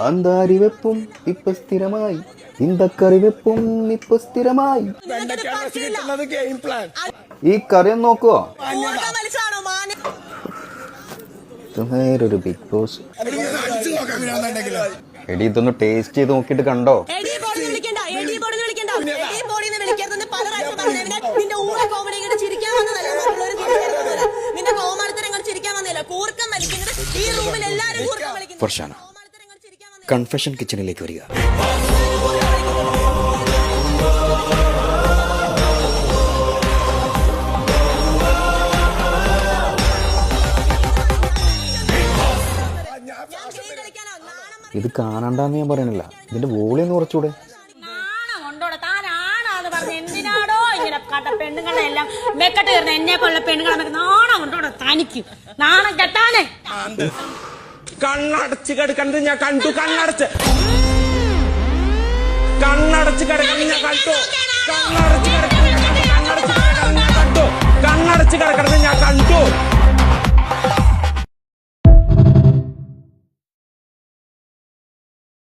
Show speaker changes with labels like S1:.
S1: അന്താരിവെപ്പും ഇപ്പൊ സ്ഥിരമായി, ഇന്ദക്കറിവെപ്പും ഇപ്പൊ സ്ഥിരമായി. ഈ കറിയും നോക്കുവോ? നേരൊരു ബിഗ് ബോസ്. എടി ഇതൊന്ന് ടേസ്റ്റ് ചെയ്ത് നോക്കിട്ട് കണ്ടോ? ഫർഷാന, കൺഫെഷൻ കിച്ചണിലേക്ക് വരിക. ഇത് കാണണ്ടെന്ന് ഞാൻ പറയണില്ല, ഇതിന്റെ വോളിയം കുറച്ചുകൂടെ.
S2: പെണ്ണുങ്ങളെല്ലാം മെക്കട്ട് കയറുന്ന എന്നെ പോലുള്ള പെണ്ണുങ്ങളെ നാണം കൊണ്ടോടെ തനിക്ക് നാണം കെട്ടാനേ.
S3: കണ്ണടച്ച് കിടക്കുന്നത് ഞാൻ കണ്ടു, കണ്ണടച്ച് കിടക്കുന്നത് ഞാൻ കണ്ടു.